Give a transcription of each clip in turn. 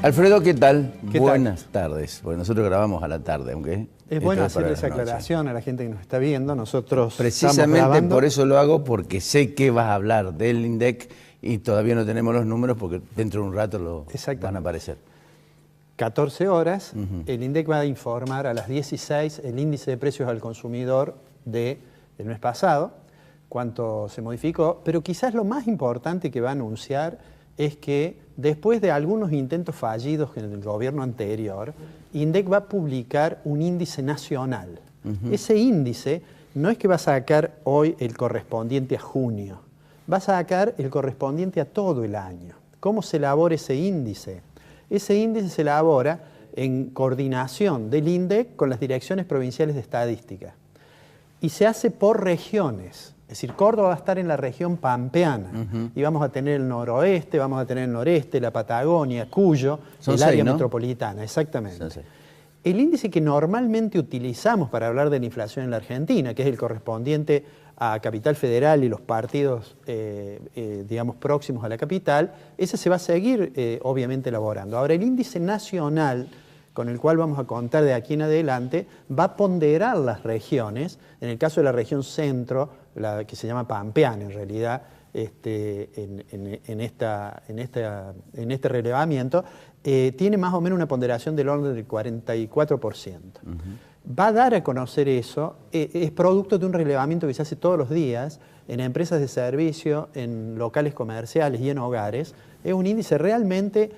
Alfredo, ¿qué tal? Buenas tardes. Porque nosotros grabamos a la tarde, aunque... Es bueno hacer esa aclaración a la gente que nos está viendo. Nosotros precisamente por eso lo hago, porque sé que vas a hablar del INDEC y todavía no tenemos los números porque dentro de un rato van a aparecer. 14 horas, el INDEC va a informar a las 16 el índice de precios al consumidor del mes pasado, cuánto se modificó, pero quizás lo más importante que va a anunciar es que después de algunos intentos fallidos en el gobierno anterior, INDEC va a publicar un índice nacional. Ese índice no es que va a sacar hoy el correspondiente a junio, va a sacar el correspondiente a todo el año. ¿Cómo se elabora ese índice? Ese índice se elabora en coordinación del INDEC con las direcciones provinciales de estadística y se hace por regiones. Es decir, Córdoba va a estar en la región pampeana y vamos a tener el noroeste, vamos a tener el noreste, la Patagonia, Cuyo, el área metropolitana, exactamente. El índice que normalmente utilizamos para hablar de la inflación en la Argentina, que es el correspondiente a Capital Federal y los partidos, digamos, próximos a la capital, ese se va a seguir, obviamente, elaborando. Ahora, el índice nacional, con el cual vamos a contar de aquí en adelante, va a ponderar las regiones. En el caso de la región centro, la que se llama pampeana en realidad, en este relevamiento, tiene más o menos una ponderación del orden del 44%. Va a dar a conocer eso, es producto de un relevamiento que se hace todos los días en empresas de servicio, en locales comerciales y en hogares. Es un índice realmente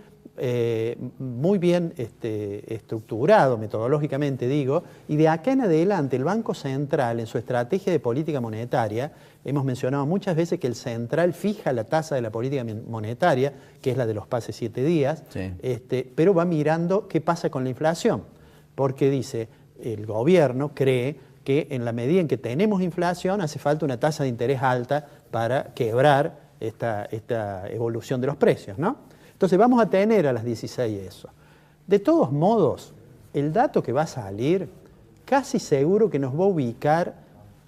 muy bien estructurado, metodológicamente digo, y de acá en adelante el Banco Central en su estrategia de política monetaria, hemos mencionado muchas veces que el Central fija la tasa de la política monetaria, que es la de los pases 7 días, pero va mirando qué pasa con la inflación, porque dice, el gobierno cree que en la medida en que tenemos inflación hace falta una tasa de interés alta para quebrar esta evolución de los precios, ¿no? Entonces vamos a tener a las 16 eso. De todos modos, el dato que va a salir casi seguro que nos va a ubicar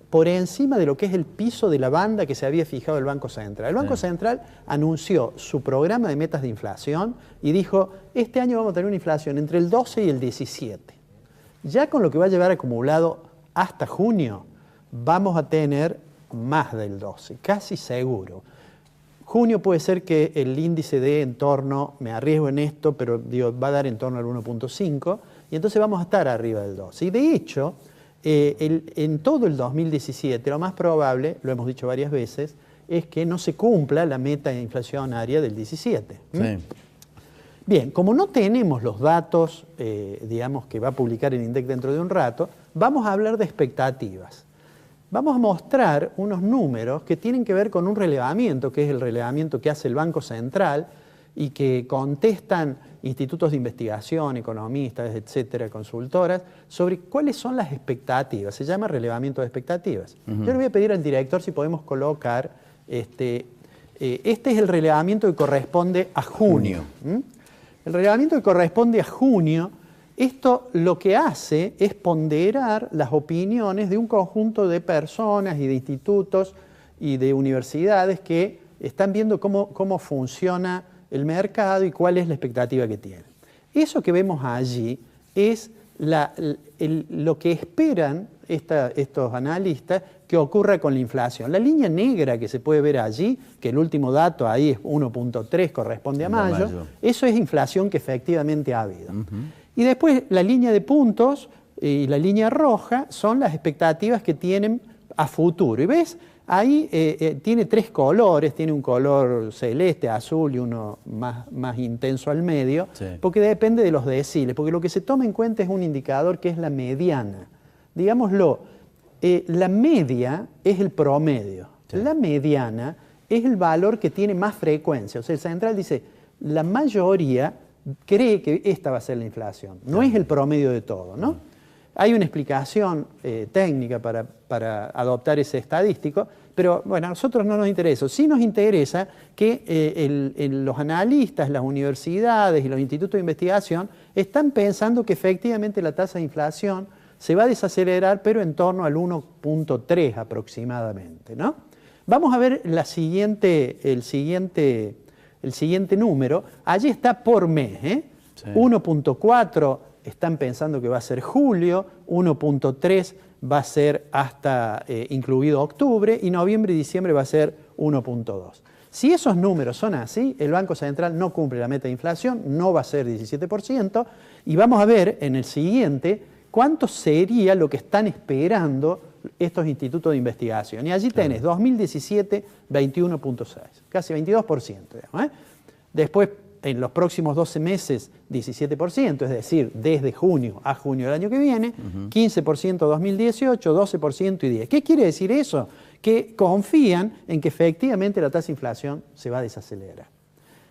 por encima de lo que es el piso de la banda que se había fijado el Banco Central. El Banco Central anunció su programa de metas de inflación y dijo, este año vamos a tener una inflación entre el 12 y el 17. Ya con lo que va a llevar acumulado hasta junio, vamos a tener más del 12, casi seguro. Junio puede ser que el índice dé en torno, me arriesgo en esto, pero digo, va a dar en torno al 1.5 y entonces vamos a estar arriba del 12. Y de hecho, en todo el 2017 lo más probable, lo hemos dicho varias veces, es que no se cumpla la meta inflacionaria del 17. Bien, como no tenemos los datos, digamos, que va a publicar el INDEC dentro de un rato, vamos a hablar de expectativas. Vamos a mostrar unos números que tienen que ver con un relevamiento, que es el relevamiento que hace el Banco Central y que contestan institutos de investigación, economistas, etcétera, consultoras, sobre cuáles son las expectativas. Se llama relevamiento de expectativas. Yo le voy a pedir al director si podemos colocar, este es el relevamiento que corresponde a junio. El relevamiento que corresponde a junio, esto lo que hace es ponderar las opiniones de un conjunto de personas y de institutos y de universidades que están viendo cómo funciona el mercado y cuál es la expectativa que tienen. Eso que vemos allí es lo que esperan estos analistas que ocurra con la inflación. La línea negra que se puede ver allí, que el último dato ahí es 1.3, corresponde a mayo, eso es inflación que efectivamente ha habido. Y después la línea de puntos y la línea roja son las expectativas que tienen a futuro. Y ves, ahí tiene tres colores, tiene un color celeste, azul y uno más intenso al medio, porque depende de los deciles, porque lo que se toma en cuenta es un indicador que es la mediana. Digámoslo, la media es el promedio, la mediana es el valor que tiene más frecuencia. O sea, el Central dice, la mayoría cree que esta va a ser la inflación, no es el promedio de todo, ¿no? Hay una explicación técnica para adoptar ese estadístico, pero bueno, a nosotros no nos interesa. Sí nos interesa que los analistas, las universidades y los institutos de investigación están pensando que efectivamente la tasa de inflación se va a desacelerar, pero en torno al 1.3 aproximadamente, ¿no? Vamos a ver el siguiente número. Allí está por mes, Sí. 1.4 están pensando que va a ser julio, 1.3 va a ser hasta incluido octubre y noviembre y diciembre va a ser 1.2. Si esos números son así, el Banco Central no cumple la meta de inflación, no va a ser 17%, y vamos a ver en el siguiente cuánto sería lo que están esperando estos institutos de investigación. Y allí tenés 2017, 21.6, casi 22%. Digamos, ¿eh? Después, en los próximos 12 meses, 17%, es decir, desde junio a junio del año que viene, 15% 2018, 12% y 10%. ¿Qué quiere decir eso? Que confían en que efectivamente la tasa de inflación se va a desacelerar.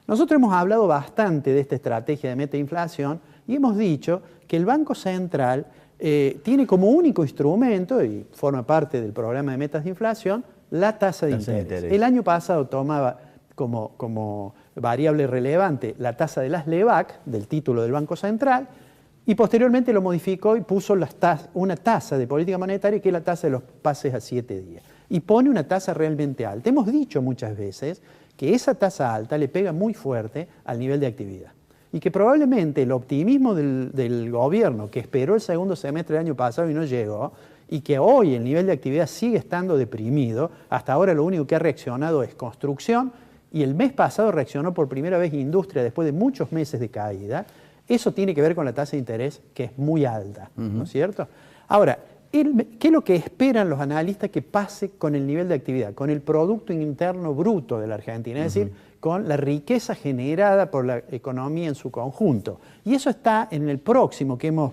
Nosotros hemos hablado bastante de esta estrategia de meta de inflación y hemos dicho que el Banco Central tiene como único instrumento, y forma parte del programa de metas de inflación, la tasa de interés. El año pasado tomaba como variable relevante la tasa de las LEBAC, del título del Banco Central, y posteriormente lo modificó y puso una tasa de política monetaria que es la tasa de los pases a 7 días. Y pone una tasa realmente alta. Hemos dicho muchas veces que esa tasa alta le pega muy fuerte al nivel de actividad. Y que probablemente el optimismo del gobierno, que esperó el segundo semestre del año pasado y no llegó, y que hoy el nivel de actividad sigue estando deprimido, hasta ahora lo único que ha reaccionado es construcción, y el mes pasado reaccionó por primera vez industria después de muchos meses de caída. Eso tiene que ver con la tasa de interés, que es muy alta, ¿no es cierto? Ahora, ¿qué es lo que esperan los analistas que pase con el nivel de actividad, con el Producto Interno Bruto de la Argentina? Es decir, con la riqueza generada por la economía en su conjunto. Y eso está en el próximo que hemos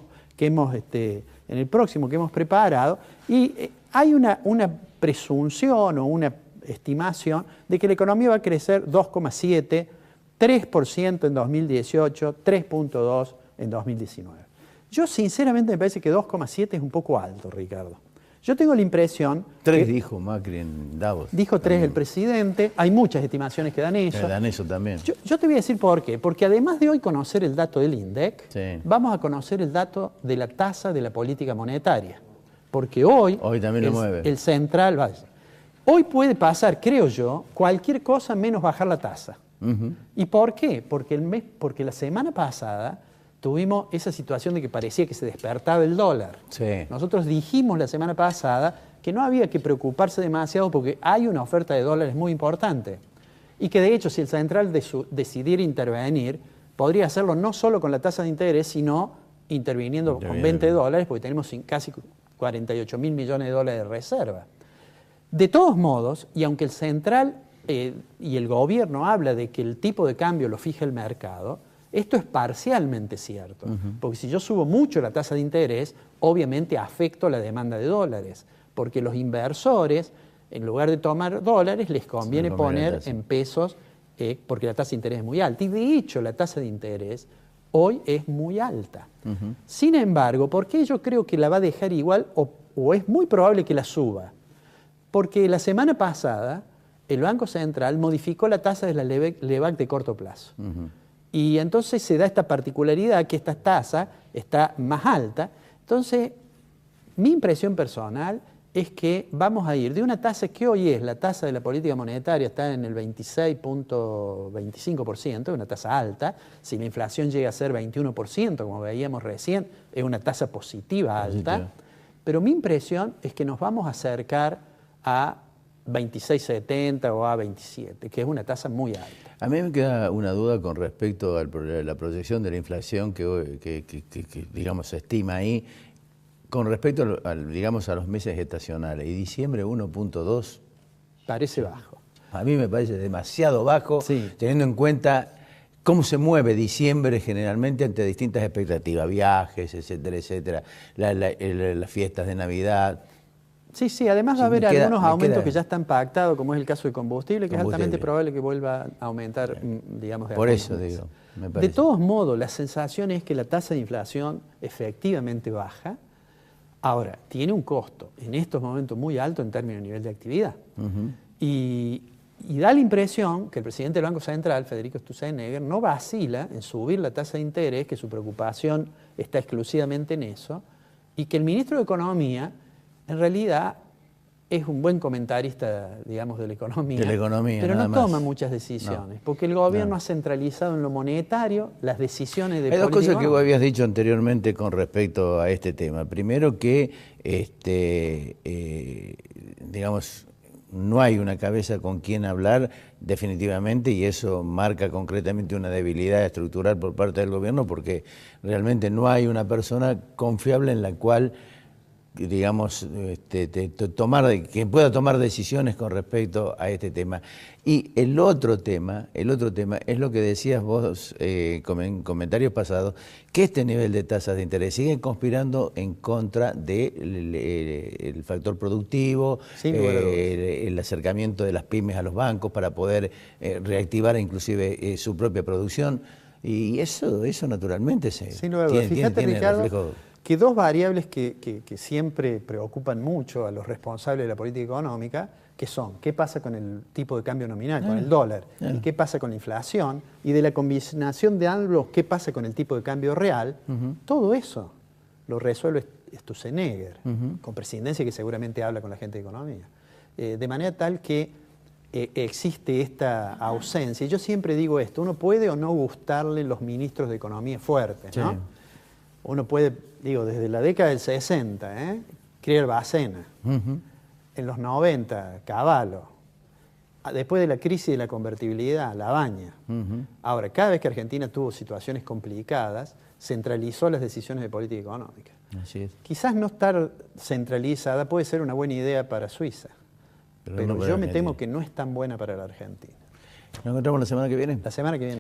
preparado, y hay una presunción o una estimación de que la economía va a crecer 2,7%, 3% en 2018, 3.2% en 2019. Yo sinceramente me parece que 2,7 es un poco alto, Ricardo. Yo tengo la impresión... 3 dijo Macri en Davos. Dijo 3 el presidente, hay muchas estimaciones que dan eso. Dan eso también. Yo te voy a decir por qué. Porque además de hoy conocer el dato del INDEC, vamos a conocer el dato de la tasa de la política monetaria. Porque hoy también lo mueve. El central va a decir, hoy puede pasar, creo yo, cualquier cosa menos bajar la tasa. ¿Y por qué? Porque la semana pasada tuvimos esa situación de que parecía que se despertaba el dólar. Sí. Nosotros dijimos la semana pasada que no había que preocuparse demasiado porque hay una oferta de dólares muy importante. Y que de hecho, si el central decidiera intervenir, podría hacerlo no solo con la tasa de interés, sino interviniendo con 20 dólares, porque tenemos casi 48.000 millones de dólares de reserva. De todos modos, y aunque el central y el gobierno habla de que el tipo de cambio lo fija el mercado, esto es parcialmente cierto, porque si yo subo mucho la tasa de interés, obviamente afecto la demanda de dólares, porque los inversores, en lugar de tomar dólares, les conviene poner en pesos, porque la tasa de interés es muy alta. Y de hecho, la tasa de interés hoy es muy alta. Sin embargo, ¿por qué yo creo que la va a dejar igual o es muy probable que la suba? Porque la semana pasada el Banco Central modificó la tasa de la LEBAC de corto plazo. Y entonces se da esta particularidad que esta tasa está más alta. Entonces, mi impresión personal es que vamos a ir de una tasa que hoy es la tasa de la política monetaria, está en el 26.25%, una tasa alta. Si la inflación llega a ser 21%, como veíamos recién, es una tasa positiva alta. Pero mi impresión es que nos vamos a acercar a 26,70 o a 27, que es una tasa muy alta. A mí me queda una duda con respecto a la proyección de la inflación que digamos, se estima ahí, con respecto digamos, a los meses estacionales. Y diciembre 1.2... Parece bajo. A mí me parece demasiado bajo, teniendo en cuenta cómo se mueve diciembre generalmente ante distintas expectativas, viajes, etcétera, etcétera, las fiestas de Navidad. Sí, además va a haber algunos aumentos que ya están pactados, como es el caso de combustible, que es altamente probable que vuelva a aumentar, digamos, de Por eso digo, me parece. De todos modos, la sensación es que la tasa de inflación efectivamente baja. Ahora, tiene un costo en estos momentos muy alto en términos de nivel de actividad. Y da la impresión que el presidente del Banco Central, Federico Sturzenegger, no vacila en subir la tasa de interés, que su preocupación está exclusivamente en eso, y que el ministro de Economía en realidad es un buen comentarista, digamos, de la economía. De la economía, pero nada no más. toma muchas decisiones, porque el gobierno ha centralizado en lo monetario las decisiones de Hay dos política cosas que vos económica. habías dicho anteriormente con respecto a este tema. Primero que, digamos, no hay una cabeza con quien hablar definitivamente, y eso marca concretamente una debilidad estructural por parte del gobierno, porque realmente no hay una persona confiable en la cual, digamos, que pueda tomar decisiones con respecto a este tema. Y el otro tema es lo que decías vos en comentarios pasados, que este nivel de tasas de interés sigue conspirando en contra del factor productivo, Sin lugar a dudas. el acercamiento de las pymes a los bancos para poder reactivar inclusive su propia producción. Y eso naturalmente Sin lugar a dudas. Fíjate, Ricardo, que dos variables que siempre preocupan mucho a los responsables de la política económica, que son qué pasa con el tipo de cambio nominal, con el dólar, y qué pasa con la inflación, y de la combinación de ambos, qué pasa con el tipo de cambio real, todo eso lo resuelve Sturzenegger, con presidencia, que seguramente habla con la gente de economía. De manera tal que existe esta ausencia. Y yo siempre digo esto, uno puede o no gustarle los ministros de economía fuertes, ¿no? Sí. Uno puede, digo, desde la década del 60, Krier Bacena, en los 90, Cavallo, después de la crisis de la convertibilidad, Labaña. Ahora, cada vez que Argentina tuvo situaciones complicadas, centralizó las decisiones de política económica. Así es. Quizás no estar centralizada puede ser una buena idea para Suiza, pero no, yo me temo que no es tan buena para la Argentina. ¿Nos encontramos la semana que viene? La semana que viene.